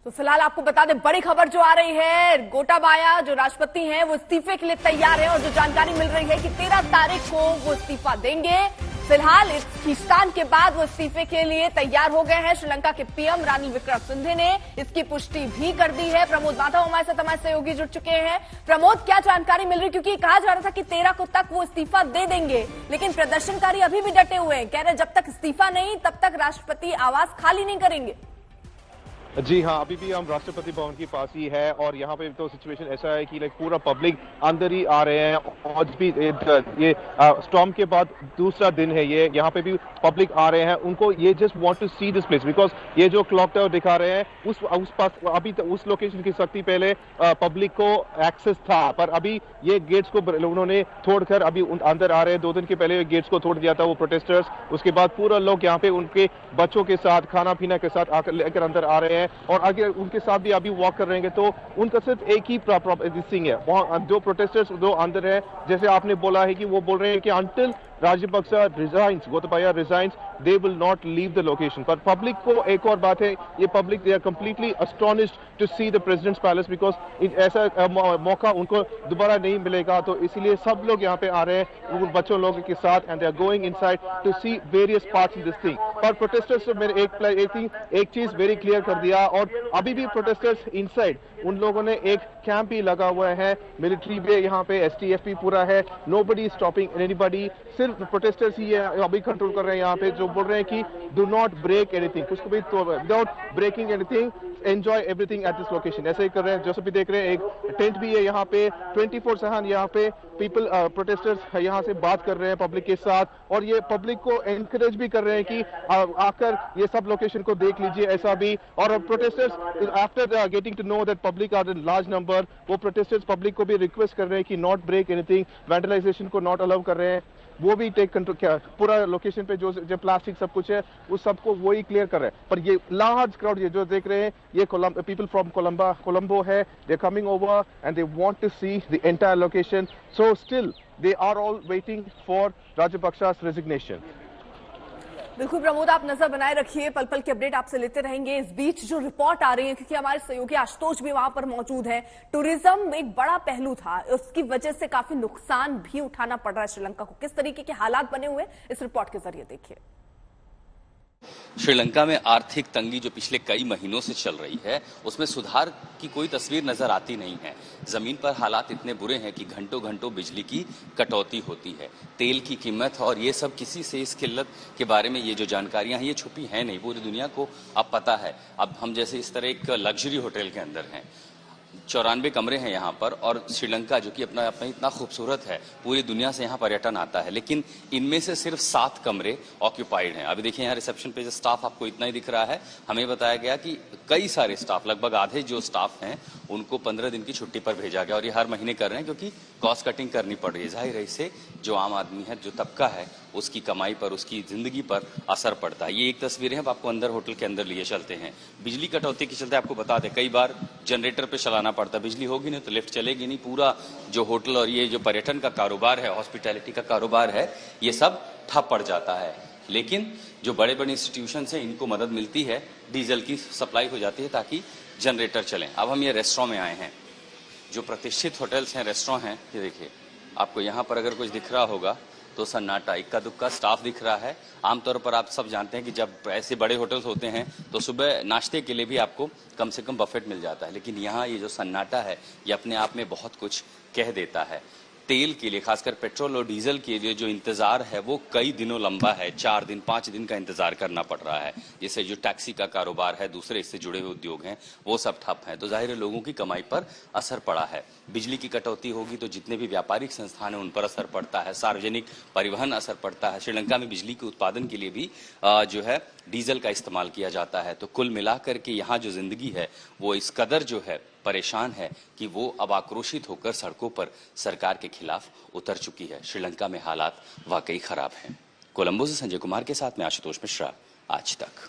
तो फिलहाल आपको बता दें, बड़ी खबर जो आ रही है, गोटाबाया जो राष्ट्रपति हैं वो इस्तीफे के लिए तैयार हैं और जो जानकारी मिल रही है कि 13 तारीख को वो इस्तीफा देंगे। फिलहाल इस खींचतान के बाद वो इस्तीफे के लिए तैयार हो गए हैं। श्रीलंका के पीएम रानिल विक्रमसिंघे ने इसकी पुष्टि भी कर दी है। प्रमोद माधव हमारे साथ हमारे सहयोगी जुड़ चुके हैं। प्रमोद, क्या जानकारी मिल रही, क्योंकि कहा जा रहा था कि 13 को तक वो इस्तीफा दे देंगे, लेकिन प्रदर्शनकारी अभी भी डटे हुए हैं, कह रहे जब तक इस्तीफा नहीं तब तक राष्ट्रपति आवास खाली नहीं करेंगे। जी हाँ, अभी भी हम राष्ट्रपति भवन के पास ही है और यहाँ पे तो सिचुएशन ऐसा है कि पूरा पब्लिक अंदर ही आ रहे हैं। आज भी ये स्टॉर्म के बाद दूसरा दिन है, ये यहाँ पे भी पब्लिक आ रहे हैं। उनको ये just want to see this place, because ये जो क्लॉक टावर दिखा रहे हैं उस पास अभी उस लोकेशन की सख्ती पहले पब्लिक को एक्सेस था, पर अभी ये गेट्स को उन्होंने तोड़कर अभी अंदर आ रहे हैं। 2 दिन के पहले गेट्स को तोड़ दिया था वो प्रोटेस्टर्स। उसके बाद पूरा लोग यहाँ पे उनके बच्चों के साथ खाना पीना के साथ आकर लेकर अंदर आ रहे हैं और आगे उनके साथ भी अभी वॉक कर रहे हैं। तो उनका सिर्फ एक ही थिंग है, जो प्रोटेस्टर्स जो अंदर है, जैसे आपने बोला है कि वो बोल रहे हैं कि until Rajapaksa resigns, Gotabaya resigns, they will not leave the location. पर पब्लिक को एक और बात है, ये public they are completely astonished to see the president's palace because ऐसा मौका उनको दोबारा नहीं मिलेगा। तो इसीलिए सब लोग यहाँ पे आ रहे हैं उन बच्चों लोगों के साथ and they are going inside to see various parts in this thing। पर प्रोटेस्टर्स मेरे एक चीज वेरी क्लियर कर दिया और अभी भी प्रोटेस्टर्स इनसाइड उन लोगों ने एक कैंप ही लगा हुआ है, मिलिट्री भी यहाँ पे, STF भी पूरा है, nobody stopping anybody। सिर्फ प्रोटेस्टर्स ही अभी कंट्रोल कर रहे हैं यहाँ पे, जो बोल रहे हैं कि डू नॉट ब्रेक एनीथिंग, कुछ भी without breaking anything, enjoy everything at this location. ऐसे ही कर रहे हैं। जैसे भी देख रहे हैं एक टेंट भी है यहाँ पे 24/7, यहाँ पे पीपल प्रोटेस्टर्स यहाँ से बात कर रहे हैं पब्लिक के साथ और ये पब्लिक को एनकरेज भी कर रहे हैं कि आकर ये सब लोकेशन को देख लीजिए। ऐसा भी और protesters after getting to know that public are in large number, वो प्रोटेस्टर्स पब्लिक को भी रिक्वेस्ट कर रहे हैं कि नॉट ब्रेक एनीथिंग, वैंडलाइजेशन को नॉट अलाउ कर रहे हैं। वो भी टेक कंट्रोल, क्या पूरा लोकेशन पे जो प्लास्टिक सब कुछ है उस सबको वो ही क्लियर कर रहे हैं। पर ये लार्ज क्राउड ये जो देख रहे हैं, ये पीपल फ्रॉम कोलंबो है, they coming over and they want to see the entire location. So still they are all waiting for Rajapaksa's resignation. बिल्कुल प्रमोद, आप नजर बनाए रखिए, पल पल की अपडेट आपसे लेते रहेंगे। इस बीच जो रिपोर्ट आ रही है, क्योंकि हमारे सहयोगी आशुतोष भी वहां पर मौजूद है, टूरिज्म एक बड़ा पहलू था, उसकी वजह से काफी नुकसान भी उठाना पड़ रहा है श्रीलंका को। किस तरीके के हालात बने हुए इस रिपोर्ट के जरिए देखिए। श्रीलंका में आर्थिक तंगी जो पिछले कई महीनों से चल रही है, उसमें सुधार की कोई तस्वीर नजर आती नहीं है। जमीन पर हालात इतने बुरे हैं कि घंटों घंटों बिजली की कटौती होती है, तेल की कीमत, और ये सब किसी से इस किल्लत के बारे में ये जो जानकारियां हैं ये छुपी हैं नहीं, पूरी दुनिया को अब पता है। अब हम जैसे इस तरह एक लग्जरी होटल के अंदर हैं, 94 कमरे हैं यहाँ पर, और श्रीलंका जो कि अपना इतना खूबसूरत है, पूरी दुनिया से यहाँ पर्यटन आता है, लेकिन इनमें से सिर्फ 7 कमरे ऑक्यूपाइड हैं। अभी देखिए यहाँ रिसेप्शन पे जो स्टाफ आपको इतना ही दिख रहा है। हमें बताया गया कि कई सारे स्टाफ, लगभग आधे जो स्टाफ हैं उनको 15 दिन की छुट्टी पर भेजा गया, और ये हर महीने कर रहे हैं क्योंकि कॉस्ट कटिंग करनी पड़ रही है। जाहिर है इससे जो आम आदमी है, जो तबका है, उसकी कमाई पर, उसकी जिंदगी पर असर पड़ता है। ये एक तस्वीरें हैं, अब आपको अंदर होटल के अंदर लिए चलते हैं। बिजली कटौती के चलते आपको बता दें, कई बार जनरेटर पे चलाना पड़ता, बिजली होगी नहीं तो लिफ्ट चलेगी नहीं। पूरा जो होटल और ये जो पर्यटन का कारोबार है, हॉस्पिटैलिटी का कारोबार है, ये सब ठप पड़ जाता है। लेकिन जो बड़े बड़े इंस्टीट्यूशन है, इनको मदद मिलती है, डीजल की सप्लाई हो जाती है ताकि जनरेटर चलें। अब हम ये रेस्टोरेंट में आए हैं, जो प्रतिष्ठित होटल्स हैं, रेस्टोरेंट हैं, ये देखिए आपको यहाँ पर अगर कुछ दिख रहा होगा तो सन्नाटा, इक्का दुक्का स्टाफ दिख रहा है। आमतौर पर आप सब जानते हैं कि जब ऐसे बड़े होटल्स होते हैं तो सुबह नाश्ते के लिए भी आपको कम से कम बफेट मिल जाता है, लेकिन यहाँ ये जो सन्नाटा है ये अपने आप में बहुत कुछ कह देता है। तेल के लिए, खासकर पेट्रोल और डीजल के लिए जो इंतजार है वो कई दिनों लंबा है, 4 दिन 5 दिन का इंतजार करना पड़ रहा है। जैसे जो टैक्सी का कारोबार है, दूसरे इससे जुड़े हुए उद्योग हैं, वो सब ठप हैं, तो जाहिर है लोगों की कमाई पर असर पड़ा है। बिजली की कटौती होगी तो जितने भी व्यापारिक संस्थान हैं उन पर असर पड़ता है, सार्वजनिक परिवहन असर पड़ता है। श्रीलंका में बिजली के उत्पादन के लिए भी जो है डीजल का इस्तेमाल किया जाता है। तो कुल मिलाकर के यहाँ जो जिंदगी है वो इस कदर जो है परेशान है कि वो अब आक्रोशित होकर सड़कों पर सरकार के खिलाफ उतर चुकी है। श्रीलंका में हालात वाकई खराब हैं। कोलंबो से संजय कुमार के साथ में आशुतोष मिश्रा, आज तक।